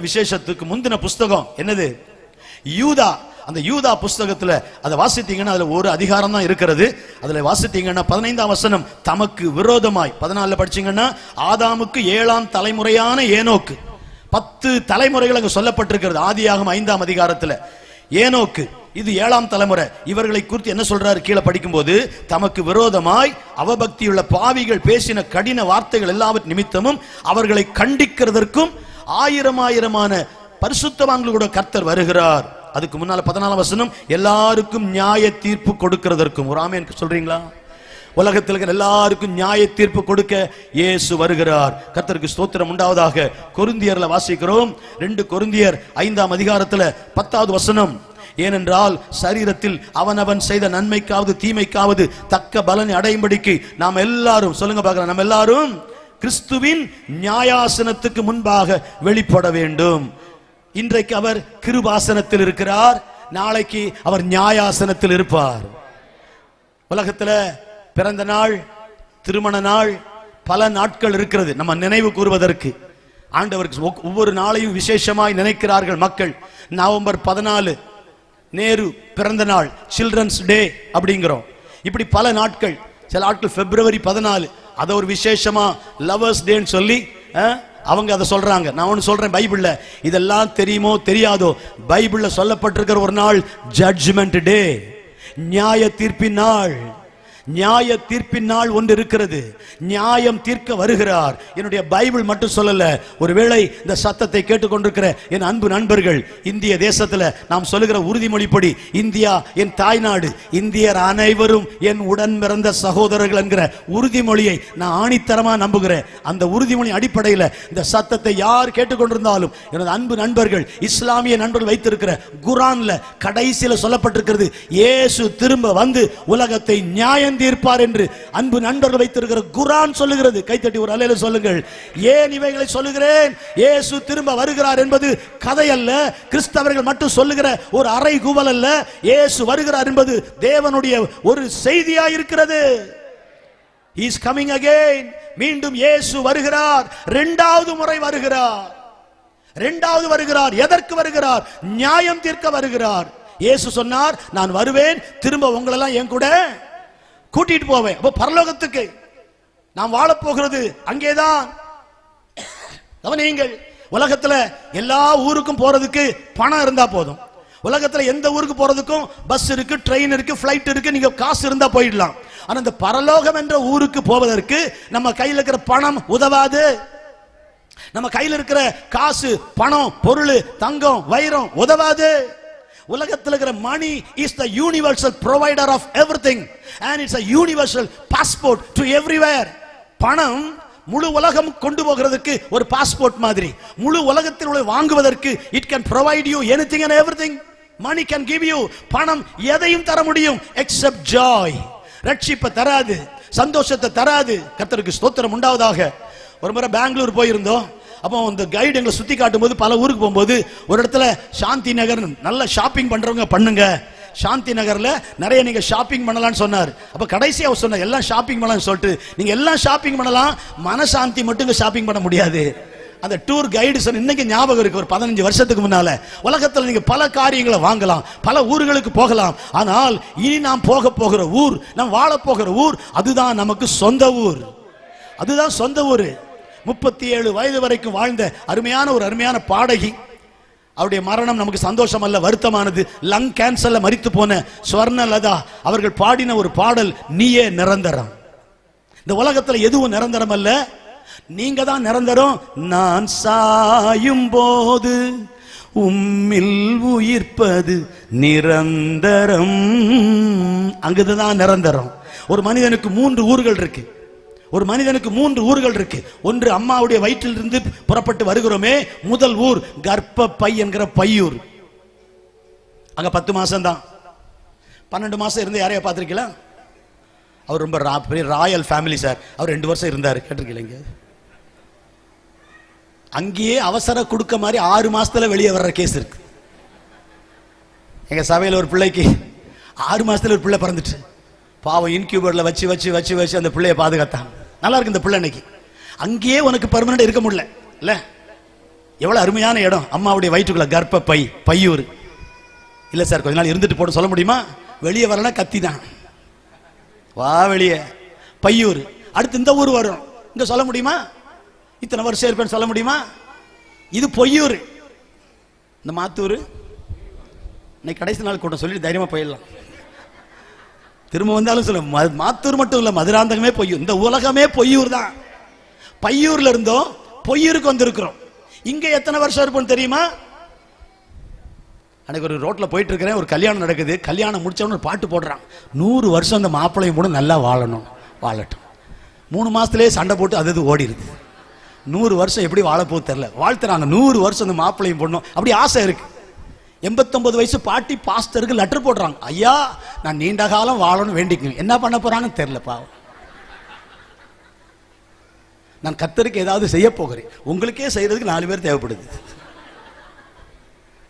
விசேஷத்துக்கு முந்தின புஸ்தகம் என்னது? யூதா. அந்த யூதா புஸ்தகத்துல அதை வாசித்தீங்கன்னா அதுல ஒரு அதிகாரம் தான் இருக்கிறது. அதுல வாசித்தீங்கன்னா 15ஆம் வசனம், தமக்கு விரோதமாய். 14 படிச்சீங்கன்னா ஆதாமுக்கு 7ஆம் தலைமுறையான ஏனோக்கு. 10 தலைமுறைகள் அங்க சொல்லப்பட்டிருக்கிறது ஆதியாகமம் 5ஆம் அதிகாரத்துல. ஏனோக்கு இது 7ஆம் தலைமுறை. இவர்களை குறித்து என்ன சொல்றாரு கீழே படிக்கும்போது, தமக்கு விரோதமாய் அவபக்தியுள்ள பாவிகள் பேசின கடின வார்த்தைகள் எல்லாவற்ற நிமித்தமும் அவர்களை கண்டிக்கிறதற்கும் ஆயிரமான பரிசுத்தவான்களோட கர்த்தர் வருகிறார். அதுக்கு முன்னால 14ஆம் வசனம், எல்லாருக்கும் நியாய தீர்ப்பு கொடுக்கிறதற்கும். ஒரு ஆமென் சொல்றீங்களா? உலகத்தில் இருக்கிற எல்லாருக்கும் நியாய தீர்ப்பு கொடுக்க இயேசு வருகிறார். கர்த்தருக்கு ஸ்தோத்திரம் உண்டாவதாக. கொரிந்தியர்ல வாசிக்கிறோம், 2 கொரிந்தியர் 5ஆம் அதிகாரத்துல 10வது வசனம், ஏனென்றால் சரீரத்தில் அவனவன் செய்த நன்மைக்காவது தீமைக்காவது தக்க பலனை அடையும்படிக்கு நாம் எல்லாரும், சொல்லுங்க பார்க்கலாம், நாம் எல்லாரும் கிறிஸ்துவின் நியாயாசனத்துக்கு முன்பாக வெளிப்பட வேண்டும். இன்றைக்கு அவர் கிருபாசனத்தில் இருக்கிறார், நாளைக்கு அவர் நியாயாசனத்தில் இருப்பார். உலகத்துல பிறந்த நாள், திருமண நாள், பல நாட்கள் இருக்கிறது நம்ம நினைவு கூறுவதற்கு. ஆண்டவருக்கு ஒவ்வொரு நாளையும் விசேஷமாய் நினைக்கிறார்கள் மக்கள். நவம்பர் 14 நேரு பிறந்த நாள், சில்ட்ரன்ஸ் டே அப்படிங்கிறோம். இப்படி பல நாட்கள். சில நாட்கள் பிப்ரவரி 14 அதை ஒரு விசேஷமா லவர்ஸ் டேன்னு சொல்லி அவங்க அதை சொல்றாங்க. நான் ஒன்று சொல்றேன், பைபிள்ல இதெல்லாம் தெரியுமோ தெரியாதோ, பைபிள்ல சொல்லப்பட்டிருக்கிற ஒரு நாள் ஜட்ஜ்மெண்ட் டே, நியாய தீர்ப்பின் நாள். நியாய தீர்ப்பின் நாள் ஒன்று இருக்கிறது. நியாயம் தீர்க்க வருகிறார். என்னுடைய பைபிள் மட்டும் சொல்லல, ஒருவேளை இந்த சத்தத்தை கேட்டுக்கொண்டிருக்கிற என் அன்பு நண்பர்கள், இந்திய தேசத்துல நாம் சொல்லுகிற உறுதிமொழிப்படி, இந்தியா என் தாய்நாடு, இந்தியர் அனைவரும் என் உடன் பிறந்த சகோதரர்கள் என்கிற உறுதிமொழியை நான் ஆணித்தரமா நம்புகிறேன். அந்த உறுதிமொழி அடிப்படையில் இந்த சத்தத்தை யார் கேட்டுக்கொண்டிருந்தாலும், எனது அன்பு நண்பர்கள், இஸ்லாமிய நண்பர்கள் வைத்திருக்கிற குர்ஆன்ல கடைசியில் சொல்லப்பட்டிருக்கிறது, இயேசு திரும்ப வந்து உலகத்தை நியாயம் தீர்ப்பார் என்று அன்பு நண்பர்கள் வைத்திருக்கிற குர்ஆன் சொல்லுகிறது. கைத்தட்டி ஒரு அல்லேலூயா சொல்லுங்கள். ஏன் இவைகளை சொல்லுகிறேன்? இயேசு திரும்ப வருகிறார் என்பது கதை அல்ல, கிறிஸ்தவர்கள் மட்டும் சொல்லுகிற ஒரு அறை கூவல் அல்ல. இயேசு வருகிறார் என்பது தேவனுடைய ஒரு செய்தியா இருக்கிறது. He is coming again. மீண்டும் இயேசு வருகிறார், 2வது முறை வருகிறார். 2வது வருகிறார். எதற்கு வருகிறார்? நியாயம் தீர்க்க வருகிறார். இயேசு சொன்னார், நான் வருவேன், திரும்ப உங்களெல்லாம் என் கூட கூட்டிட்டு போவேன். அப்ப பரலோகத்துக்கு நாம் வாழ போகிறது அங்கேதான். கவனியுங்கள், உலகத்துல எல்லா ஊருக்கும் போறதுக்கு பணம் இருந்தா போதும். உலகத்துல எந்த ஊருக்கு போறதுக்கும் பஸ் இருக்கு, ட்ரெயின் இருக்கு, பிளைட் இருக்கு, நீங்க காசு இருந்தா போயிடலாம். ஆனா இந்த பரலோகம் என்ற ஊருக்கு போவதற்கு நம்ம கையில் இருக்கிற பணம் உதவாது. நம்ம கையில் இருக்கிற காசு, பணம், பொருள், தங்கம், வைரம் உதவாது. உலகத்தில் இருக்கிற மணி is the universal provider of everything and it's a universal passport to everywhere. பணம் முழு உலகம் கொண்டு போகிறதுக்கு ஒரு பாஸ்போர்ட் மாதிரி. முழு உலகத்தில் உள்ள வாங்குவதற்கு it can provide you anything and everything. money can give you. பணம் எதையும் தர முடியும் except joy. ரட்சிப்பை தராது, சந்தோஷத்தை தராது. கர்த்தருக்கு ஸ்தோத்திரம் உண்டாவதாக. ஒரு முறை பெங்களூர் போயிருந்தோம். அப்போ இந்த கைடு எங்களை சுத்தி காட்டும் போது, பல ஊருக்கு போகும்போது ஒரு இடத்துல சாந்தி நகர், நல்ல ஷாப்பிங் பண்றவங்க பண்ணுங்க, சாந்தி நகர்ல நிறைய நீங்க ஷாப்பிங் பண்ணலாம்னு சொன்னார். அப்ப கடைசியா அவர் சொன்னார், எல்லாம் ஷாப்பிங் பண்ணலாம்னு சொல்லிட்டு, நீங்க எல்லாம் ஷாப்பிங் பண்ணலாம், மனசாந்தி மட்டும் ஷாப்பிங் பண்ண முடியாது. அந்த டூர் கைடு சொன்ன இன்னைக்கு ஞாபகம் இருக்கு, ஒரு 15 வருஷத்துக்கு முன்னால. உலகத்தில் நீங்க பல காரியங்களை வாங்கலாம், பல ஊர்களுக்கு போகலாம், ஆனால் இனி நாம் போகிற ஊர், நாம் வாழ போகிற ஊர், அதுதான் நமக்கு சொந்த ஊர். அதுதான் சொந்த ஊர். 37 வயது வரைக்கும் வாழ்ந்த அருமையான பாடகி, அவருடைய மரணம் நமக்கு சந்தோஷம் அல்ல, வருத்தமானது. லங் கேன்சர்ல மரித்து போன ஸ்வர்ணலதா அவர்கள் பாடின ஒரு பாடல், நீயே நிரந்தரம். இந்த உலகத்துல எதுவும் நிரந்தரம் அல்ல, நீங்க தான் நிரந்தரம். நான் சாயும் போது உம்மில் உயிர்ப்பது நிரந்தரம். அங்குதான் நிரந்தரம். ஒரு மனிதனுக்கு 3 ஊர்கள் இருக்கு. ஒரு மனிதனுக்கு 3 ஊர்கள் இருக்கு. ஒன்று, அம்மாவுடைய வயிற்றிலிருந்து புறப்பட்டு வருகிறோமே, முதல் ஊர் கர்ப்ப பை என்கிற பையூர். அங்க 10 மாசம் தான். 12 மாசம் இருந்து யாரையா பார்த்திருக்கீங்களா? அவர் ரொம்ப பெரிய ராயல் ஃபேமிலி சார். அவர் 2 வருஷம் இருந்தார், கேட்டிருக்கீங்க? அங்கேயே அவசர கொடுக்க மாதிரி 6 மாசத்துல வெளியே வர்ற கேஸ் இருக்கு. எங்க சபையில் ஒரு பிள்ளைக்கு 6 மாசத்துல ஒரு பிள்ளை பிறந்துட்டு, பாவம் இன்கியூபர்ல வச்சு வச்சு வச்சு வச்சு அந்த பிள்ளையை பாதுகாத்தான். நல்லா இருக்கு இந்த பிள்ளை. இன்னைக்கு அங்கேயே உனக்கு பெர்மனன்ட் இருக்க முடியல இல்ல, எவ்வளவு அருமையான இடம். அம்மாவுடைய வயிற்றுக்குள்ள கர்ப்ப பை, பையூர். இல்ல சார் கொஞ்ச நாள் இருந்துட்டு போட சொல்ல முடியுமா? வெளியே வரலன்னா கத்தி தான், வா வெளியே. பையூர். அடுத்து இந்த ஊர் வரும், இங்க சொல்ல முடியுமா? இத்தனை வருஷம் இருப்பேன்னு சொல்ல முடியுமா? இது பொய்யூர். இந்த மாத்தூர் இன்னைக்கு கடைசி நாள் கூட்டம் சொல்லி தைரியமா போயிடலாம். திரும்ப வந்தாலும் சொல்ல, மாத்தூர் மட்டும் இல்ல, மதுராந்தகமே பொய்யூர். இந்த உலகமே பொய்யூர் தான். பையூர்ல இருந்தோம் பொய்யூருக்கு வந்திருக்கிறோம். இங்க எத்தனை வருஷம் இருப்போம் தெரியுமா? அன்னைக்கு ஒரு ரோட்ல போயிட்டு இருக்கிறேன், ஒரு கல்யாணம் நடக்குது. கல்யாணம் முடிச்சவன ஒரு பாட்டு போடுறான், 100 வருஷம் அந்த மாப்பிள்ளையும் கூட நல்லா வாழணும், வாழட்டும். 3 மாசத்திலே சண்டை போட்டு அது ஓடிடுது. 100 வருஷம் எப்படி வாழப்போது தெரியல, வாழ்த்துறாங்க. 100 வருஷம் அந்த மாப்பிள்ளையும் பொண்ணும் அப்படி ஆசை இருக்கு. 89 வயசு பாட்டி பாஸ்டருக்கு லெட்டர் போடுறாங்க, ஐயா நான் நீண்ட காலம் வாழணும் வேண்டிக்கணும். என்ன பண்ண போறாங்கன்னு தெரியல பாவம். நான் கர்த்தருக்கு ஏதாவது செய்ய போகிறேன், உங்களுக்கே செய்யறதுக்கு 4 பேர் தேவைப்படுது.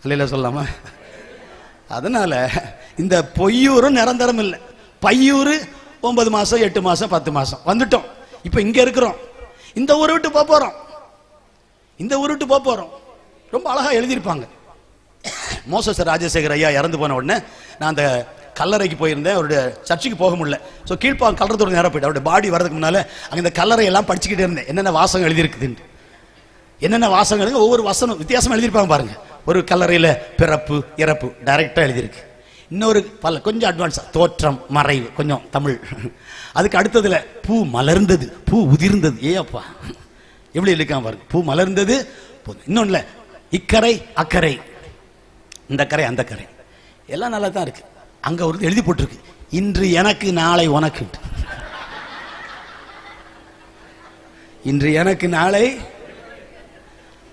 அல்லேலூயா சொல்லலாமா? அதனால இந்த பொய்யூரும் நிரந்தரம் இல்லை. பையூர் 9 மாசம் 8 மாசம் 10 மாசம் வந்துட்டோம். இப்ப இங்க இருக்கிறோம். இந்த ஊரை விட்டு போறோம், இந்த ஊரை விட்டு போறோம். ரொம்ப அழகா எழுதியிருப்பாங்க. மோசஸ் ராஜசேகர் ஐயா இறந்து போன உடனே நான் அந்த கல்லறைக்கு போயிருந்தேன். அவருடைய சர்ச்சுக்கு போக முடியல. ஸோ கீழ்ப்பாங்க கல்லறத்தோட நேரம் போயிட்டு அவருடைய பாடி வரதுக்கு முன்னால அங்கே இந்த கல்லறை எல்லாம் படிச்சுக்கிட்டே இருந்தேன், என்னென்ன வாசகம் எழுதியிருக்குதுன்னு. என்னென்ன வாசகம், ஒவ்வொரு வசனம் வித்தியாசமா எழுதியிருப்பாங்க பாருங்க. ஒரு கல்லறையில் பிறப்பு இறப்பு டைரக்டா எழுதியிருக்கு. இன்னொரு கொஞ்சம் அட்வான்ஸா தோற்றம் மறைவு கொஞ்சம் தமிழ். அதுக்கு அடுத்ததுல பூ மலர்ந்தது பூ உதிர்ந்தது. ஏப்பா எப்படி இருக்கான் பாருங்க, பூ மலர்ந்தது. இன்னொன்னுல இக்கரை அக்கறை, இந்த கரை அந்த கரை எல்லாம் நல்லா தான் இருக்கு. அங்க ஒரு எழுதி போட்டிருக்கு, இன்று எனக்கு நாளை உனக்கு. இன்று எனக்கு நாளை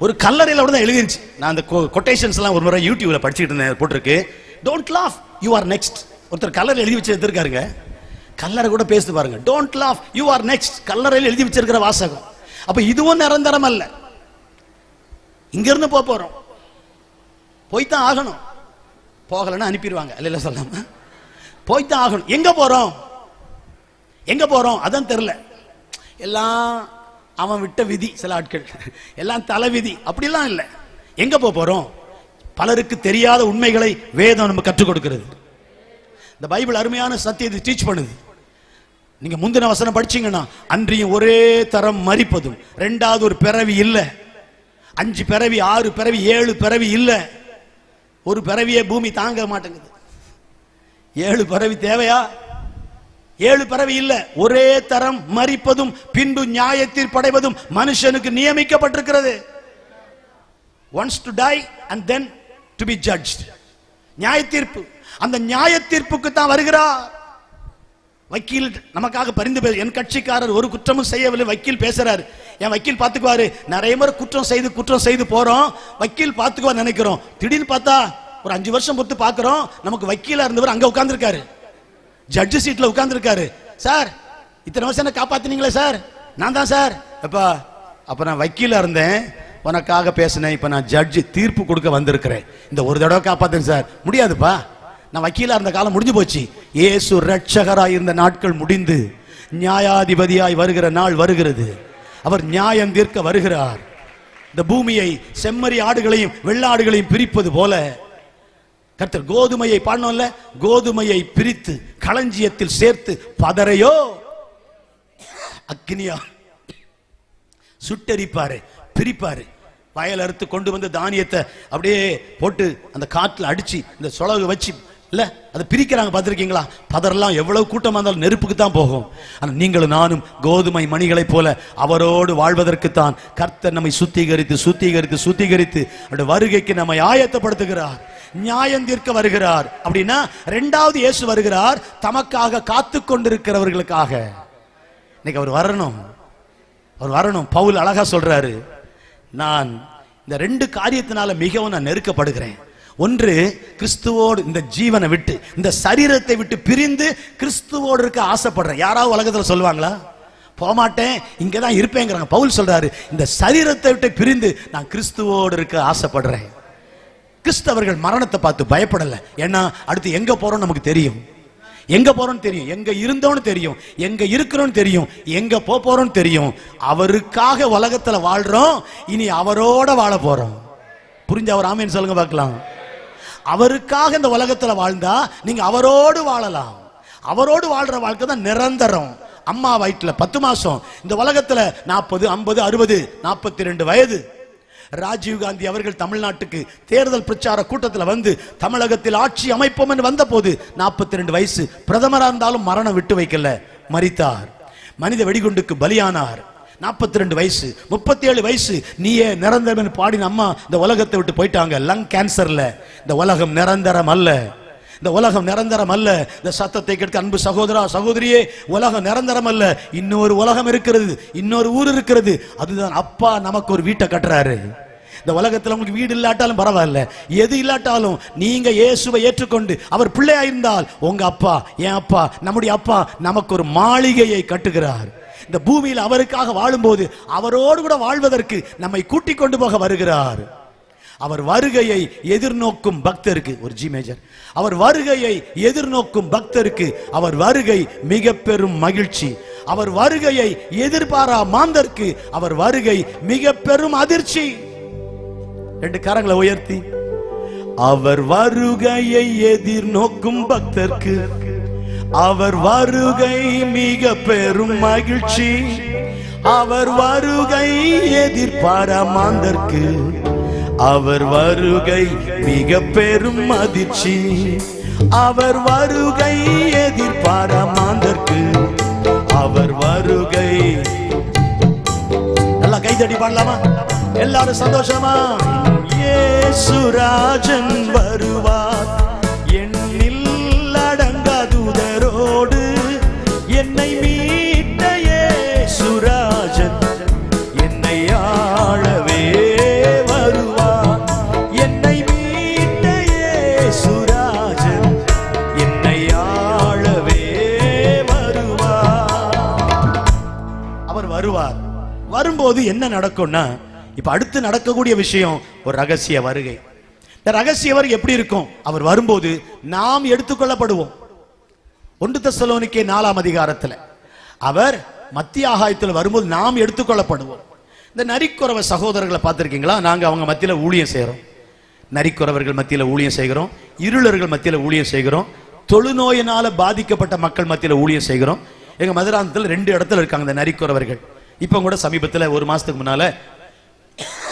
ஒரு கல்லறையில் தான் எழுதிருச்சு. நான் அந்த கொட்டேஷன்ஸ் எல்லாம் ஒரு முறை யூடியூப்ல படிச்சுட்டு இருந்தேன், போட்டிருக்கு don't laugh you are next. ஒருத்தர் கல்லறை எழுதி வச்சு எடுத்திருக்காருங்க, கல்லறை கூட பேசுது பாருங்க. Don't laugh you are next, கல்லறையில் எழுதி வச்சிருக்கிற வாசகம். அப்ப இதுவும் நிரந்தரம் அல்ல. இங்க இருந்து போறோம், போய்தான் ஆகணும். போகலன்னா அனுப்பிடுவாங்க, இல்ல சொல்லாம போய்தான் ஆகணும். எங்க போறோம், எங்க போறோம் அதான் தெரியல. எல்லாம் அவன் விட்ட விதி, சில ஆட்கள் எல்லாம் தலை விதி, அப்படிலாம் இல்லை. எங்க போறோம்? பலருக்கு தெரியாத உண்மைகளை வேதம் நம்ம கற்றுக் கொடுக்கிறது. இந்த பைபிள் அருமையான சத்தியத்தை டீச் பண்ணுது. நீங்க முந்தின வசனம் படிச்சீங்கன்னா, அன்றியும் ஒரே தரம் மரிப்பதும், ரெண்டாவது ஒரு பிறவி இல்ல, 5 பிறவி 6 பிறவி 7 பிறவி இல்ல. ஒரு பிறவியே பூமி தாங்க மாட்டேங்குது. 7 பிறவி தேவையா? 7 பிறவி இல்ல. ஒரே தரம் மரிப்பதும் பின்பு நியாய தீர்ப்படைவதும் மனுஷனுக்கு நியமிக்கப்பட்டிருக்கிறது. Once to die and then to be judged. நியாய தீர்ப்பு. அந்த நியாய தீர்ப்புக்கு தான் வருகிறார். வக்கீல் நமக்காக பரிந்து பேச, என் கட்சிக்காரர் ஒரு குற்றமும் செய்யவில்லை, வக்கீல் பேசுறாரு. என் வக்கீல் பாத்துக்குவாரு. நிறைய முறை குற்றம் செய்து போறோம், வக்கீல் பாத்துக்குவா நினைக்கிறோம். திடீர்னு பார்த்தா ஒரு 5 வருஷம் பொறுத்து பாக்குறோம், நமக்கு வக்கீலா இருந்தவர் அங்க உட்கார்ந்து இருக்காரு, ஜட்ஜு சீட்ல உட்கார்ந்து இருக்காரு. சார் இத்தனை வருஷம் என்ன காப்பாத்தினீங்களே சார்? நான் தான் சார். அப்ப நான் வக்கீலா இருந்தேன், உனக்காக பேசினேன், இப்ப நான் ஜட்ஜு தீர்ப்பு கொடுக்க வந்திருக்கிறேன், இந்த ஒரு தடவை காப்பாத்துங்க சார். முடியாதுப்பா, நான் வக்கீலா இருந்த காலம் முடிஞ்சு போச்சு. இயேசு ரட்சகராய் இருந்த நாட்கள் முடிந்து நியாயாதிபதியாய் வருகிற நாள் வருகிறது. அவர் நியாயம் தீர்க்க வருகிறார். இந்த பூமியை செம்மறி ஆடுகளையும் வெள்ளாடுகளையும் பிரிப்பது போல கர்த்தர் கோதுமையை பாடணும்ல, கோதுமையை பிரித்து களஞ்சியத்தில் சேர்த்து பதரையோ அக்னியா சுட்டரிப்பாரு, பிரிப்பாரு. வயல் அறுத்து கொண்டு வந்து தானியத்தை அப்படியே போட்டு அந்த காற்றுல அடிச்சு இந்த சொலகு வச்சு இல்ல அதை பிரிக்கிறாங்க, பார்த்திருக்கீங்களா? பதரெல்லாம் எவ்வளவு கூட்டமா இருந்தாலும் நெருப்புக்கு தான் போகும். ஆனா நீங்களும் நானும் கோதுமை மணிகளை போல அவரோடு வாழ்வதற்குத்தான் கர்த்தர் நம்மை சுத்திகரித்து சுத்திகரித்து சுத்திகரித்து அவருடைய வருகைக்கு நம்மை ஆயத்தப்படுத்துகிறார். நியாயம் தீர்க்க வருகிறார். அப்படின்னா 2வது இயேசு வருகிறார் தமக்காக காத்து கொண்டிருக்கிறவர்களுக்காக. இன்னைக்கு அவர் வரணும், அவர் வரணும். பவுல் அழகா சொல்றாரு, நான் இந்த 2 காரியத்தினால மிகவும் நான் நெருக்கப்படுகிறேன். ஒன்று, கிறிஸ்துவோடு இந்த ஜீவனை விட்டு இந்த சரீரத்தை விட்டு பிரிந்து கிறிஸ்துவோடு இருக்க ஆசைப்படுறேன். யாராவது உலகத்துல சொல்லுவாங்களா? போகமாட்டேன், இங்கதான் இருப்பேங்கிறாங்க. பவுல் சொல்றாரு, இந்த சரீரத்தை விட்டு பிரிந்து நான் கிறிஸ்துவோடு இருக்க ஆசைப்படுறேன். கிறிஸ்தவர்கள் மரணத்தை பார்த்து பயப்படல, ஏன்னா அடுத்து எங்க போறோம் நமக்கு தெரியும். எங்க போறோம்னு தெரியும், எங்க இருந்தோன்னு தெரியும், எங்க இருக்கிறோம்னு தெரியும், எங்க போறோம்னு தெரியும். அவருக்காக உலகத்துல வாழ்றோம், இனி அவரோட வாழ போறோம். புரிஞ்ச அவர் ஆமேன்னு சொல்லுங்க பார்க்கலாம். அவருக்காக இந்த உலகத்துல வாழ்ந்தா நீங்க அவரோடு வாழலாம். அவரோடு வாழ்ற வாழ்க்கை தான் நிரந்தரம். அம்மா வயிற்றுல 10 மாசம், இந்த உலகத்துல 40, 50, 60, 42 வயது. ராஜீவ் காந்தி அவர்கள் தமிழ்நாட்டுக்கு தேர்தல் பிரச்சார கூட்டத்தில் வந்து தமிழகத்தில் ஆட்சி அமைப்போம் என்று வந்த போது 42 வயசு, பிரதமரா இருந்தாலும் மரணம் விட்டு வைக்கல, மரித்தார். மனித வெடிகுண்டுக்கு பலியானார். 42 வயசு, 37 வயசு நீயே நிரந்தரம் பாடின அம்மா இந்த உலகத்தை விட்டு போயிட்டாங்க. லங் கேன்சர்ல. இந்த உலகம் நிரந்தரம் அல்ல, இந்த உலகம் நிரந்தரம் அல்ல. இந்த சத்தத்தை கேட்க அன்பு சகோதரா சகோதரியே, உலகம் நிரந்தரம் அல்ல. இன்னொரு உலகம் இருக்கிறது, இன்னொரு ஊர் இருக்கிறது. அதுதான் அப்பா நமக்கு ஒரு வீட்டை கட்டுறாரு. இந்த உலகத்தில் உங்களுக்கு வீடு இல்லாட்டாலும் பரவாயில்ல, எது இல்லாட்டாலும் நீங்க இயேசுவை ஏற்றுக்கொண்டு அவர் பிள்ளையா இருந்தால் உங்க அப்பா, என் அப்பா, நம்முடைய அப்பா நமக்கு ஒரு மாளிகையை கட்டுகிறார். இந்த பூமியில் அவருக்காக வாழும்போது அவரோடு கூட வாழ்வதற்கு நம்மை கூட்டிக் கொண்டு போக வருகிறார். அவர் வருகையை எதிர்நோக்கும் பக்தருக்கு, ஒரு ஜி மேஜர், அவர் வருகையை எதிர்நோக்கும் பக்தருக்கு அவர் வருகை மிக பெரும் மகிழ்ச்சி. அவர் வருகையை எதிர்பாரா மாந்தருக்கு அவர் வருகை மிக பெரும் அதிர்ச்சி. 2 கரங்களை உயர்த்தி, அவர் வருகையை எதிர்நோக்கும் பக்தருக்கு அவர் வருகை மிக பெரும் மகிழ்ச்சி. அவர் வருகை எதிர்பாரா மாந்தருக்கு அவர் வருகை மிக பெரும் அதிர்ச்சி. அவர் வருகை எதிர்பாரா மாந்தருக்கு அவர் வருகை. நல்லா கைதடி பாடலாமா எல்லாரும் சந்தோஷமா? இயேசுராஜன் வருவார் என்னில் அடங்கா தூதரோடு, என்னை மீட்ட இயேசுராஜன் என்னை ஆளவே வருவார். என்னை மீட்ட இயேசுராஜன் என்னை ஆளவே வருவார். அவர் வருவார். வரும்போது என்ன நடக்கும்னா, இப்ப அடுத்து நடக்கக்கூடிய விஷயம் ஒரு ரகசிய வருகை. இந்த ரகசிய வருகை எப்படி இருக்கும்? அவர் வரும்போது நாம் எடுத்துக்கொள்ளப்படுவோம். 1 தெசலோனிக்கே 4ஆம் அதிகாரத்தில் அவர் மத்திய ஆகாயத்தில் வரும்போது நாம் எடுத்துக்கொள்ளப்படுவோம். இந்த நரிக்குறவ சகோதரர்களை பார்த்திருக்கீங்களா? நாங்க அவங்க மத்தியில ஊழியம் செய்யறோம். நரிக்குறவர்கள் மத்தியில ஊழியம் செய்கிறோம், இருளர்கள் மத்தியில ஊழியம் செய்கிறோம், தொழுநோயினால பாதிக்கப்பட்ட மக்கள் மத்தியில ஊழியம் செய்கிறோம். எங்க மதுராந்தத்தில் 2 இடத்துல இருக்காங்க இந்த நரிக்குறவர்கள். இப்ப கூட சமீபத்தில் 1 மாசத்துக்கு முன்னால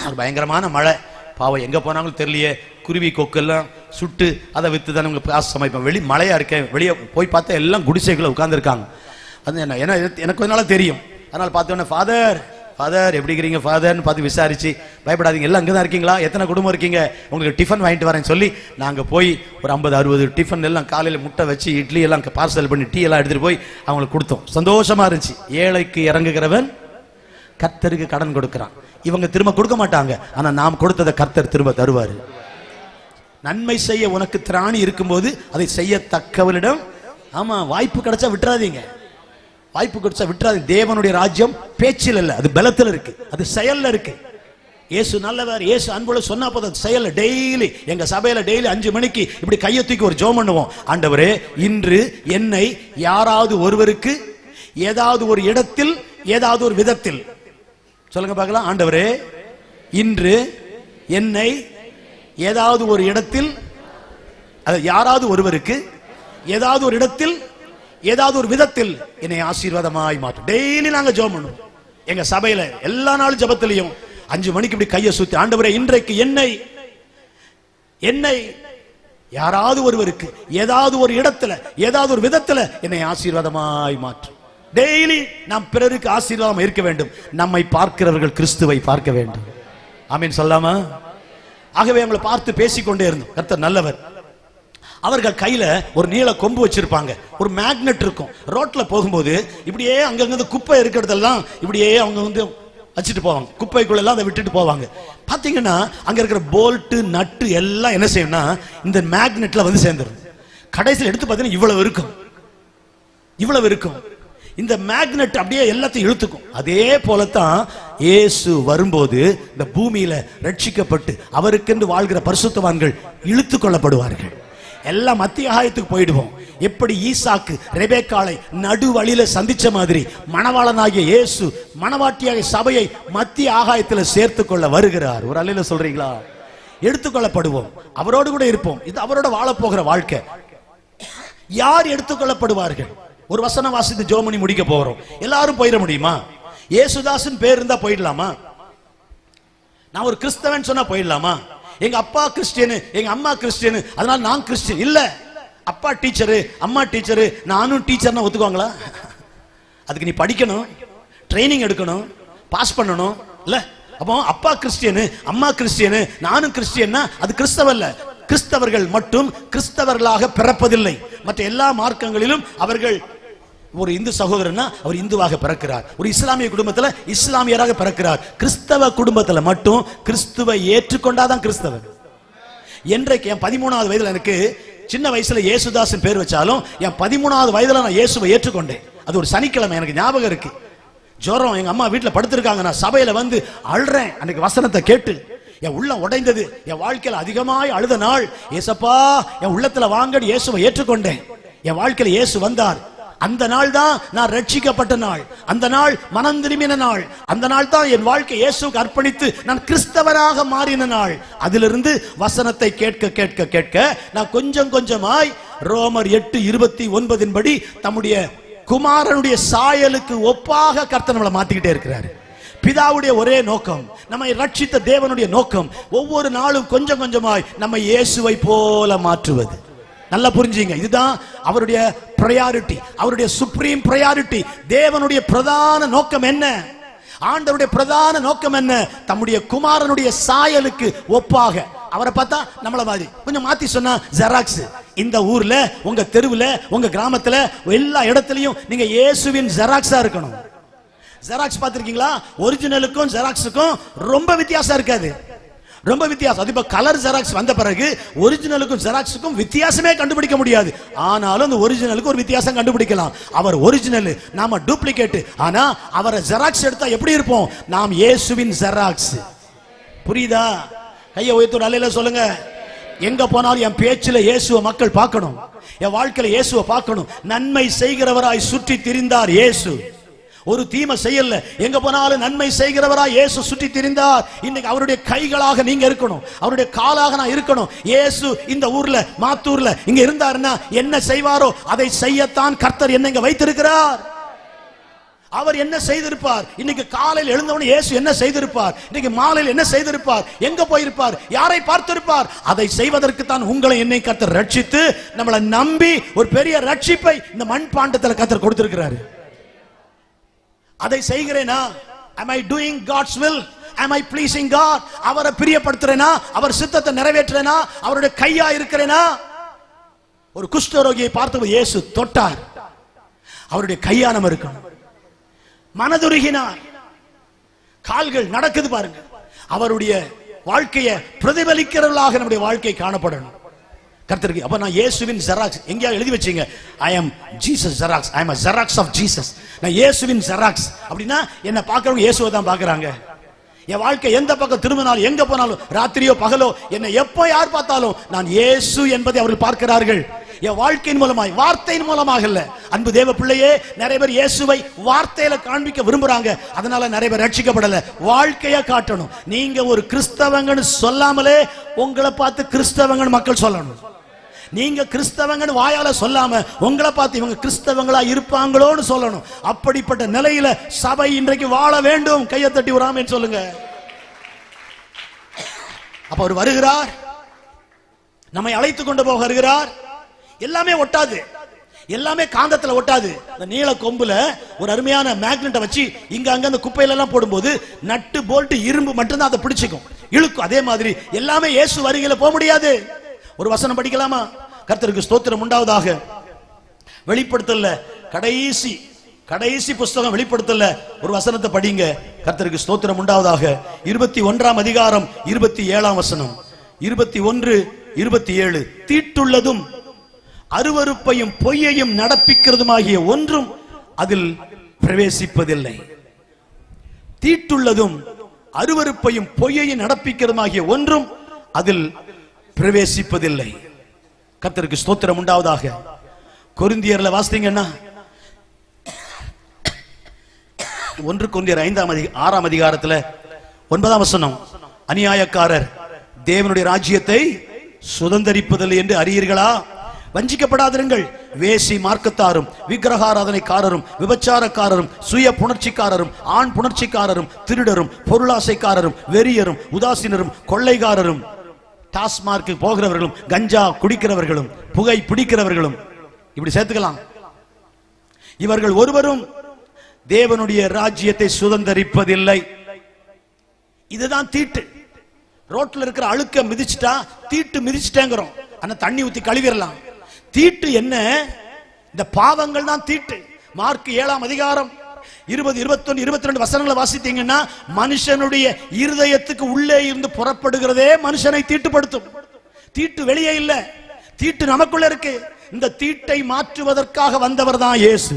ஒரு பயங்கரமான மழை, பாவம் எங்க போனாங்களும் தெரியலையே, குருவி கொக்கெல்லாம் சுட்டு அதை வித்து தானே உங்களுக்கு காசு சமைப்போம். வெளி மழையா இருக்கேன், வெளியே போய் பார்த்தா எல்லாம் குடிசைகளை உட்கார்ந்துருக்காங்க. அது என்ன, ஏன்னா எனக்கு கொஞ்ச நாளா தெரியும். அதனால பார்த்தோன்னே ஃபாதர் ஃபாதர் எப்படி இருக்கிறீங்க ஃபாதர்னு பார்த்து விசாரிச்சு, பயப்படாதீங்க எல்லாம் அங்கே தான் இருக்கீங்களா, எத்தனை குடும்பம் இருக்கீங்க, உங்களுக்கு டிஃபன் வாங்கிட்டு வரேன்னு சொல்லி நாங்கள் போய் ஒரு 50-60 டிஃபன் எல்லாம் காலையில் முட்டை வச்சு இட்லி எல்லாம் பார்சல் பண்ணி டீ எல்லாம் எடுத்துகிட்டு போய் அவங்களுக்கு கொடுத்தோம். சந்தோஷமா இருந்துச்சு. ஏழைக்கு இறங்குகிறவன் கர்த்தருக்கு கடன் கொடுக்கிறான். இவங்க திரும்ப கொடுக்க மாட்டாங்க, ஆனா நாம் கொடுத்ததை கர்த்தர் திரும்ப தருவாரு. நன்மை செய்ய உனக்கு திராணி இருக்கும்போது அதை செய்யத்தக்கவளிடம், ஆமா, வாய்ப்பு கிடைச்சா விட்டுறாதீங்க, வாய்ப்பு கிடைச்சா விட்டுறாதீங்க. தேவனுடைய ராஜ்யம் பேச்சில் இல்ல, அது பலத்தில் இருக்கு, அது செயல்ல இருக்கு. இயேசு நல்லவர், இயேசு அன்புள்ள சொன்னா போதும், செயல்ல. டெய்லி எங்க சபையில டெய்லி 5 மணிக்கு இப்படி கையை தூக்கி ஒரு ஜெபம் பண்ணுவோம். ஆண்டவரே, இன்று என்னை யாராவது ஒருவருக்கு ஏதாவது ஒரு இடத்தில் ஏதாவது ஒரு விதத்தில், சொல்லுங்க பார்க்கலாம், ஆண்டவரே இன்று என்னை ஏதாவது ஒரு இடத்தில், யாராவது ஒருவருக்கு ஏதாவது ஒரு இடத்தில் ஏதாவது ஒரு விதத்தில் என்னை ஆசீர்வாதமாய் மாற்றும். டெய்லி நாங்க ஜெபம் பண்ணுவோம் எங்க சபையில. எல்லா நாளும் ஜெபத்திலையும் 5 மணிக்கு இப்படி கையை சுத்தி, ஆண்டவரே இன்றைக்கு என்னை யாராவது ஒருவருக்கு ஏதாவது ஒரு இடத்துல ஏதாவது ஒரு விதத்துல என்னை ஆசீர்வாதமாய் மாற்றும். டெய்லி நாம் பிறருக்கு ஆசீர்வாதம் இருக்க வேண்டும். நம்மை பார்க்கிறவர்கள் கிறிஸ்துவை பார்க்க வேண்டும். ஆமீன் சொல்லாமா? ஆகவே அவங்களை பார்த்து பேசிக்கொண்டே இருந்தோம். கர்த்தர் நல்லவர். அவர்கள் கையில ஒரு நீல கொம்பு வச்சிருப்பாங்க, ஒரு மேக்னெட் இருக்கும். ரோட்ல போகும்போது இப்படியே அங்கங்க குப்பை இருக்கிறதெல்லாம் இப்படியே அவங்க வந்து வச்சுட்டு போவாங்க, குப்பைக்குள்ள எல்லாம் அதை விட்டுட்டு போவாங்க. பாத்தீங்கன்னா அங்க இருக்கிற போல்ட்டு நட்டு எல்லாம் என்ன செய்யும்னா இந்த மேக்னெட்ல வந்து சேர்ந்துடும். கடைசியில் எடுத்து பார்த்தீங்கன்னா இவ்வளவு இருக்கும். இந்த மேக்னெட் அப்படியே எல்லாத்தையும் இழுத்துக்கும். அதே போலத்தான் இயேசு வரும்போது இந்த பூமியில ரட்சிக்கப்பட்டு அவருக்கென்று வாழ்கிற பரிசுத்தவான்கள் இழுத்து கொள்ளப்படுவார்கள். எல்லாம் மத்திய ஆகாயத்துக்கு போயிடுவோம். எப்படி ஈசாக்கு ரெபேக்காளை நடு வழியில சந்திச்ச மாதிரி மணவாளனாகிய இயேசு மணவாட்டியாகிய சபையை மத்திய ஆகாயத்தில் சேர்த்து கொள்ள வருகிறார். ஒரு அல்லேலூயா சொல்றீங்களா? எடுத்துக்கொள்ளப்படுவோம், அவரோடு கூட இருப்போம். இது அவரோட வாழ போகிற வாழ்க்கை. யார் எடுத்துக்கொள்ளப்படுவார்கள்? ஒரு வசனம் வாசித்து ஜோமணி முடிக்க போகிறோம். எல்லாரும் போயிட முடியுமா? இயேசுதாசன் பேர் இருந்தா போயிடலாமா? நான் ஒரு கிறிஸ்தவன் சொன்னா போயிடலாமா? எங்க அப்பா கிறிஸ்டியனு, எங்க அம்மா கிறிஸ்டியனு, அதனால நான் கிறிஸ்டியன் இல்ல. அப்பா டீச்சரு, அம்மா டீச்சரு, நானும் டீச்சர்னா ஒத்துக்குவாங்களா? அதுக்கு நீ படிக்கணும், ட்ரைனிங் எடுக்கணும், பாஸ் பண்ணணும் இல்ல. அப்போ அப்பா கிறிஸ்டியனு, அம்மா கிறிஸ்டியனு, நானும் கிறிஸ்டியன்னா அது கிறிஸ்தவல்ல. கிறிஸ்தவர்கள் மட்டும் கிறிஸ்தவர்களாக பிறப்பதில்லை. மற்ற எல்லா மார்க்கங்களிலும் அவர்கள், ஒரு இந்து சகோதரனா அவர் இந்துவாக பிறக்கிறார், ஒரு இஸ்லாமிய குடும்பத்தில் இஸ்லாமியராக பிறக்கிறார். கிறிஸ்தவ குடும்பத்தில் மட்டும் கிறிஸ்துவை ஏற்றுக்கொண்டாதான் கிறிஸ்தவன். என்றைக்கு என் 13வது வயதுல, எனக்கு சின்ன வயசுல இயேசுதாசன் பேர் வச்சாலும் என் 13வது வயதுல நான் இயேசுவை ஏற்றுக்கொண்டேன். அது ஒரு சனிக்கிழமை, எனக்கு ஞாபகம் இருக்கு. ஜோரம், எங்க அம்மா வீட்டுல படுத்திருக்காங்க, நான் சபையில வந்து அழுறேன். அன்னைக்கு வசனத்தை கேட்டு என் உள்ளம் உடைந்தது. என் வாழ்க்கையில் அதிகமாய் அழுத நாள். ஏசப்பா என் உள்ளத்துல வாங்கடி இயேசுவை ஏற்றுக்கொண்டேன். என் வாழ்க்கையில் இயேசு வந்தார். அந்த நாள் தான் நான் ரட்சிக்கப்பட்ட நாள். அந்த நாள் மனம் திரும்பின நாள். அந்த நாள் தான் என் வாழ்க்கை இயேசுவுக்கு அர்ப்பணித்து நான் கிறிஸ்தவராக மாறின நாள். அதிலிருந்து வசனத்தை கேட்க கேட்க கேட்க நான் கொஞ்சம் கொஞ்சமாய் ரோமர் 8:29 படி தம்முடைய குமாரனுடைய சாயலுக்கு ஒப்பாக கர்த்தர் நம்மளை மாத்திக்கிட்டே இருக்கிறார். பிதாவுடைய ஒரே நோக்கம், நம்மை ரட்சித்த தேவனுடைய நோக்கம், ஒவ்வொரு நாளும் கொஞ்சம் கொஞ்சமாய் நம்ம இயேசுவை போல மாற்றுவது. நல்லா புரிஞ்சுங்க, இதுதான் அவருடைய பிரையாரிட்டி, அவருடைய சுப்ரீம் பிரையாரிட்டி. தேவனுடைய பிரதான நோக்கம் என்ன? ஆண்டவருடைய பிரதான நோக்கம் என்ன? தம்முடைய குமாரனுடைய சாயலுக்கு ஒப்பாக. அவரை பார்த்தா நம்மள மாதிரி, கொஞ்சம் மாத்தி சொன்னா ஜெராக்ஸ். இந்த ஊர்ல, உங்க தெருவுல, உங்க கிராமத்துல, எல்லா இடத்துலயும் நீங்க இயேசுவின் ஜெராக்ஸா இருக்கணும். ஜெராக்ஸ் பார்த்திருக்கீங்களா? ஒரிஜினலுக்கும் ஜெராக்ஸுக்கும் ரொம்ப வித்தியாசம் இருக்காது, ரொம்ப வித்தியாசம். அது இப்ப கலர் ஜெராக்ஸ் வந்த பிறகு ஒரிஜினலுக்கும் ஜெராக்ஸுக்கும் வித்தியாசமே கண்டுபிடிக்க முடியாது. ஆனாலும் அந்த ஒரிஜினலுக்கு ஒரு வித்தியாசம் கண்டுபிடிக்கலாம். அவர் ஒரிஜினல், நாம டூப்ளிகேட். ஆனா அவரை ஜெராக்ஸ் எடுத்தா எப்படி இருப்போம்? நாம் இயேசுவின் ஜெராக்ஸ். புரியுதா? கையை உயர்த்து அல்லேலூயா சொல்லுங்க. எங்க போனாலும் என் பேச்சில இயேசுவை மக்கள் பார்க்கணும், என் வாழ்க்கையில இயேசுவை பார்க்கணும். நன்மை செய்கிறவராய் சுற்றி திரிந்தார் இயேசு, ஒரு தீமை செய்யல. எங்க போனாலும் நன்மை செய்கிறவரா இயேசு சுற்றி திரிந்தார். இன்னைக்கு அவருடைய கைகளாக நீங்க இருக்கணும், அவருடைய காலாக நான் இருக்கணும். இயேசு இந்த ஊர்ல, மாத்தூர்ல இங்க இருந்தாருன்னா என்ன செய்வாரோ அதை செய்யத்தான் கர்த்தர் என்ன இங்க வைத்திருக்கிறார். அவர் என்ன செய்திருப்பார்? இன்னைக்கு காலையில் எழுந்தவன இயேசு என்ன செய்திருப்பார்? இன்னைக்கு மாலையில் என்ன செய்திருப்பார்? எங்க போயிருப்பார்? யாரை பார்த்திருப்பார்? அதை செய்வதற்கு தான் உங்களை என்னை கர்த்தர் ரட்சித்து, நம்மளை நம்பி ஒரு பெரிய ரட்சிப்பை இந்த மண்பாண்டத்தில் கர்த்தர் கொடுத்திருக்கிறார். அதை செய்கிறேனா? am I doing God's will? am I pleasing God? அவரை பிரியப்படுத்துறேனா? அவர் சித்தத்தை நிறைவேற்றுறேனா? அவருடைய கையா இருக்கிறேனா? ஒரு குஷ்டரோகியை பார்த்து இயேசு தொட்டார், அவருடைய கையா நம்ம இருக்கணும். மனதுருகினார், கால்கள் நடக்குது பாருங்க. அவருடைய வாழ்க்கையை பிரதிபலிக்கிறவர்களாக நம்முடைய வாழ்க்கை காணப்படணும் கர்த்தருக்கு. அப்ப நான் இயேசுவின் ஜெராக்ஸ். எங்கேயா எழுதி வச்சீங்க, I am Jesus Xerox, I am a Xerox of Jesus. நான் இயேசுவின் ஜெராக்ஸ். அப்படின்னா என்ன பார்க்கறவங்க இயேசுவை தான் பார்க்கறாங்க. என் வாழ்க்கை எந்த பக்கம் திரும்பினாலும், எங்க போனாலும், ராத்திரியோ பகலோ, என்னை எப்போ யார் பார்த்தாலும் நான் இயேசு என்பதை அவர்கள் பார்க்கிறார்கள். என் வாழ்க்கையின் மூலமாய், வார்த்தையின் மூலமாக இல்ல. அன்பு தேவ பிள்ளையே, நிறைய பேர் இயேசுவை வார்த்தையில காண்பிக்க விரும்புறாங்க, அதனால நிறைய பேர் ரட்சிக்கப்படல. வாழ்க்கையா காட்டணும். நீங்க ஒரு கிறிஸ்தவங்கன்னு சொல்லாமலே உங்களை பார்த்து கிறிஸ்தவங்கன்னு மக்கள் சொல்லணும். நீங்க கிறிஸ்தவங்கன்னு வாயால சொல்லாம உங்களை பார்த்து இவங்க கிறிஸ்தவங்களா இருப்பாங்களோன்னு சொல்லணும். அப்படிப்பட்ட நிலையில சபை இன்றைக்கு வாழ வேண்டும். கையை தட்டி ஒரு ஆமென் சொல்லுங்க. அப்ப அவர் வருகிறார், நம்மை அழைத்து கொண்டு போக வருகிறார். எல்லாமே ஒட்டாது, எல்லாமே காந்தத்துல ஒட்டாது. இந்த நீல கொம்புல ஒரு அருமையான மேக்னெட்டை வச்சு இங்க அங்க அந்த குப்பையில எல்லாம் போடும்போது நட்டு போல்ட் இரும்பு மட்டும்தான் அதை பிடிச்சுக்கும், இழுக்கும். அதே மாதிரி எல்லாமே இயேசு வருகையில போக முடியாது. ஒரு வசனம் படிக்கலாமா? கர்த்தருக்கு ஸ்தோத்திரம் உண்டாவதாக. வெளிப்படுத்தல கடைசி புஸ்தகம் வெளிப்படுத்தல ஒரு வசனத்தை படிங்க. கர்த்தருக்கு ஸ்தோத்திரம் உண்டாவதாக. 21ஆம் அதிகாரம் 27ஆம் வசனம். 21:27. தீட்டுள்ளதும் அருவருப்பையும் பொய்யையும் நடப்பிக்கிறதுமாகிய ஒன்றும் அதில் பிரவேசிப்பதில்லை. தீட்டுள்ளதும் அருவருப்பையும் பொய்யையும் நடப்பிக்கிறதுமாகிய ஒன்றும் அதில் பிரவேசிப்பதில்லை. கர்த்தருக்கு ஸ்தோத்திரம் உண்டாவதாக. கொரிந்தியர்ல வாசித்தீங்கன்னா 1 கொரிந்தியர் 6ஆம் அதிகாரத்துல 9ஆம் வசனம், அநியாயக்காரர் தேவனுடைய ராஜ்யத்தை சுதந்தரிப்பதில்லை என்று அறியீர்களா? வஞ்சிக்கப்படாதிருங்கள். வேசி மார்க்கத்தாரும் விக்கிரகாராதனைக்காரரும் விபச்சாரக்காரரும் சுய புணர்ச்சிக்காரரும் ஆண் புணர்ச்சிக்காரரும் திருடரும் பொருளாசைக்காரரும் வெறியரும் உதாசீனரும் கொள்ளைக்காரரும் டாஸ்மார்க்கு போகிறவர்களும் கஞ்சா குடிக்கிறவர்களும் புகை பிடிக்கிறவர்களும், இப்படி சேர்த்துக்கலாம், இவர்கள் ஒருவரும் தேவனுடைய ராஜ்யத்தை சுதந்தரிப்பதில்லை. இதுதான் தீட்டு. ரோட்ல இருக்கிற அழுக்க மிதிச்சுட்டா தீட்டு மிதிச்சுட்டேங்கிறோம். ஆனா தண்ணி ஊத்தி கழுவிடலாம். தீட்டு என்ன? இந்த பாவங்கள் தான் தீட்டு. மார்க் 7ஆம் அதிகாரம் 20, 21, 22 வசனங்களை வாசித்தீங்கன்னா மனுஷனுடைய இருதயத்துக்கு உள்ளே இருந்து புறப்படுகிறதே மனுஷனை தீட்டுப்படுத்தும். தீட்டு வெளியே இல்ல, தீட்டு நமக்குள்ள இருக்கு. இந்த தீட்டை மாற்றுவதற்காக வந்தவர் தான் இயேசு.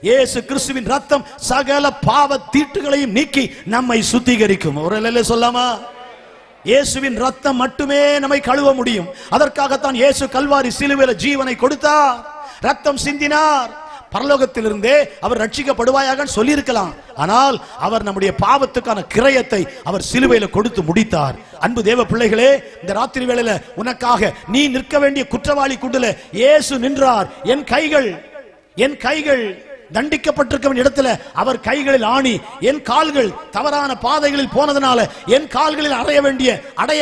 இயேசு கிறிஸ்துவின் ரத்தம் சகல பாவ தீட்டுகளையும் நீக்கி நம்மை சுத்திகரிக்கும். ஒரு நிலையில சொல்லாமா? இயேசுவின் ரத்தம் மட்டுமே நம்மை கழுவ முடியும். அதற்காகத்தான் இயேசு கல்வாரி சிலுவையில ஜீவனை கொடுத்தார், ரத்தம் சிந்தினார். பரலோகத்திலிருந்தே அவர் ரட்சிக்கப்படுவாயாக சொல்லி இருக்கலாம். ஆனால் அவர் நம்முடைய பாவத்துக்கான கிரயத்தை அவர் சிலுவையில கொடுத்து முடித்தார். அன்பு தேவ பிள்ளைகளே, இந்த ராத்திரி வேளையில உனக்காக நீ நிற்க வேண்டிய குற்றவாளி கூண்டுல இயேசு நின்றார். என் கைகள் தண்டிக்கப்பட்டிருக்கும் இடத்துல அவர் கைகளில் ஆணி, என் கால்கள் தவறான பாதைகளில் போனதனால என் கால்களில் அடைய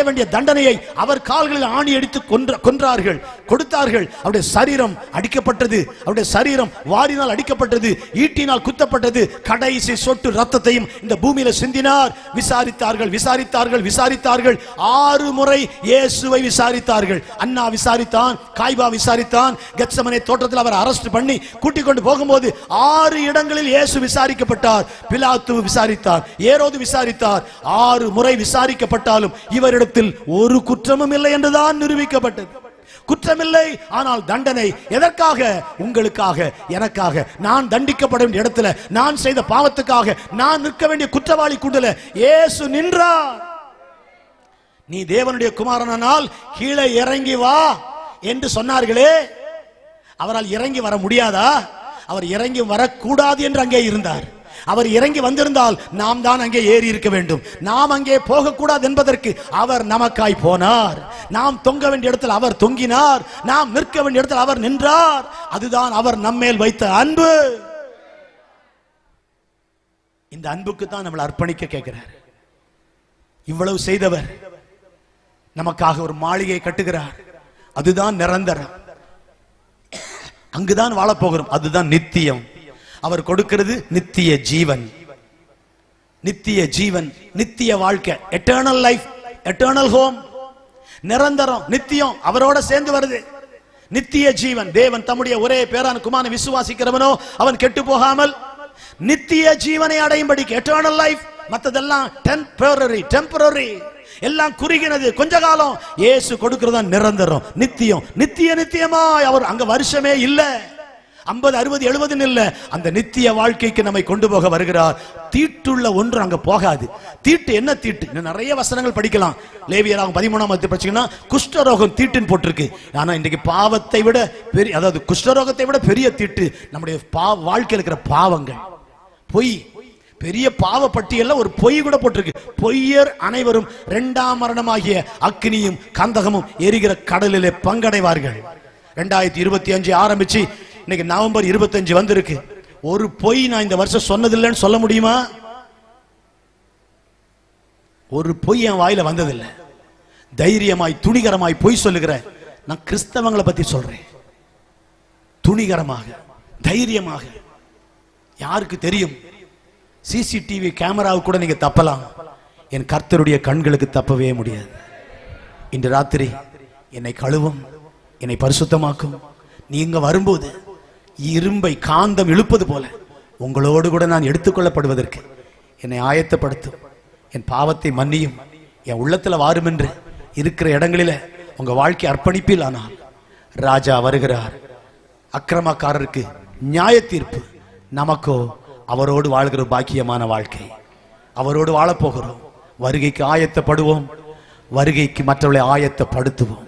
வேண்டிய தண்டனையை அவர் கால்களில் ஆணி அடித்து கொன்றார்கள், கொடுத்தார்கள். அவருடைய சரீரம் அடிக்கப்பட்டது, அவருடைய சரீரம் வாரினால் அடிக்கப்பட்டது, ஈட்டினால் குத்தப்பட்டது, கடைசி சொட்டு ரத்தத்தையும் இந்த பூமியில சிந்தினார். விசாரித்தார்கள் 6 முறை இயேசுவை விசாரித்தார்கள். அண்ணா விசாரித்தான், காய்பா விசாரித்தான், கெத்சமனே தோட்டத்தில் அவர் அரெஸ்ட் பண்ணி கூட்டிக் கொண்டு போகும்போது 6 இடங்களில் இயேசு விசாரிக்கப்பட்டார். பிலாத்து விசாரித்தார், ஏரோது விசாரித்தார். 6 முறை விசாரிக்கப்பட்டாலும் இவரிடத்தில் ஒரு குற்றமும் இல்லை என்றுதான் நிரூபிக்கப்பட்டது. குற்றமில்லை, ஆனால் தண்டனை எதற்காக? உங்களுக்காக, எனக்காக. நான் தண்டிக்கப்பட வேண்டிய இடத்துல, நான் செய்த பாவத்துக்காக நான் நிற்க வேண்டிய குற்றவாளி கூண்டுல இயேசு நின்றார். நீ தேவனுடைய குமாரனால் கீழே இறங்கி வா என்று சொன்னார்களே, அவரால் இறங்கி வர முடியாதா? அவர் இறங்கி வரக்கூடாது என்று அங்கே இருந்தார். அவர் இறங்கி வந்திருந்தால் நாம் தான் அங்கே ஏறி இருக்க வேண்டும். நாம் அங்கே போகக்கூடாது என்பதற்கு அவர் நமக்காய் போனார். நாம் தொங்க வேண்டிய இடத்தில் அவர் தொங்கினார், நாம் நிற்க வேண்டிய இடத்தில் அவர் நின்றார். அதுதான் அவர் நம்மேல் வைத்த அன்பு. இந்த அன்புக்கு தான் நம்மளை அர்ப்பணிக்க கேட்கிறார். இவ்வளவு செய்தவர் நமக்காக ஒரு மாளிகை கட்டுகிறார். அதுதான் நிரந்தரம், அங்குதான் வாழப்போகிறோம், அதுதான் நித்தியம். அவர் கொடுக்கிறது நித்திய ஜீவன், நித்திய ஜீவன், நித்திய வாழ்க்கை, எட்டர்னல் லைஃப், எட்டர்னல் ஹோம், நிரந்தரம், நித்தியம், அவரோட சேர்ந்து வருது. நித்திய ஜீவன். தேவன் தம்முடைய ஒரே பேரான குமாரனை விசுவாசிக்கிறவனோ அவன் கெட்டு போகாமல் நித்திய ஜீவனை அடையும்படிக்கு, எட்டர்னல் லைஃப். மற்றதெல்லாம் டெம்பரரி, எல்லாம் குறுகினது, கொஞ்ச காலம். இயேசு கொடுக்கிறதா நிரந்தரம், நித்தியம், நித்தியமாய். அவர் அங்க வருஷமே இல்ல, 50, 60, 70 இல்ல, அந்த நித்திய வாழ்க்கைக்கு நம்மை கொண்டு போக வருகிறார். தீட்டுள்ள ஒன்று அங்க போகாது. தீட்டு என்ன தீட்டு? நிறைய வசனங்கள் படிக்கலாம். லேவியராகும் 13ஆம் அதிகாரத்தை படிச்சீங்கன்னா குஷ்டரோகம் தீட்டுன்னு போட்டிருக்கு. ஆனா இன்றைக்கு பாவத்தை விட பெரிய, அதாவது குஷ்டரோகத்தை விட பெரிய தீட்டு நம்முடைய வாழ்க்கையில் இருக்கிற பாவங்கள். பொய், பெரிய பாவ பட்டியல்ல ஒரு பொய் கூட போட்டிருக்கு. பொய்யர் அனைவரும் 2ஆம் மரணமாகிய அக்னியும் கந்தகமும் எரிகிற கடலிலே பங்கடைவார்கள். 2025 ஆரம்பிச்சு இன்னைக்கு நவம்பர் 25 வந்திருக்கு. ஒரு பொய் நான் இந்த வருஷம் சொன்னதில்லைன்னு சொல்ல முடியுமா? ஒரு பொய் என் வாயில வந்ததில்லை. தைரியமாய் துணிகரமாய் பொய் சொல்லுகிற நான் கிறிஸ்தவங்களை பத்தி சொல்றேன். துணிகரமாக, தைரியமாக. யாருக்கு தெரியும்? சிசிடிவி கேமராவுக்கு கூட நீங்க தப்பலாம், என் கர்த்தருடைய கண்களுக்கு தப்பவே முடியாது. இன்று ராத்திரி என்னை கழுவும், என்னை பரிசுத்தமாக்கும். நீங்க வரும்போது இரும்பை காந்தம் இழுப்பது போல உங்களோடு கூட நான் எடுத்துக்கொள்ளப்படுவதற்கு என்னை ஆயத்தப்படுத்தும். என் பாவத்தை மன்னியும், என் உள்ளத்துல வாரும் என்று இருக்கிற இடங்களில உங்க வாழ்க்கை அர்ப்பணிப்பில். ஆனால் ராஜா வருகிறார். அக்கிரமக்காரருக்கு நியாய தீர்ப்பு, நமக்கோ அவரோடு வாழ்கிற பாக்கியமான வாழ்க்கை. அவரோடு வாழப்போகிறோம். வருகைக்கு ஆயத்தப்படுவோம், வருகைக்கு மற்றவர்களை ஆயத்தப்படுத்துவோம்.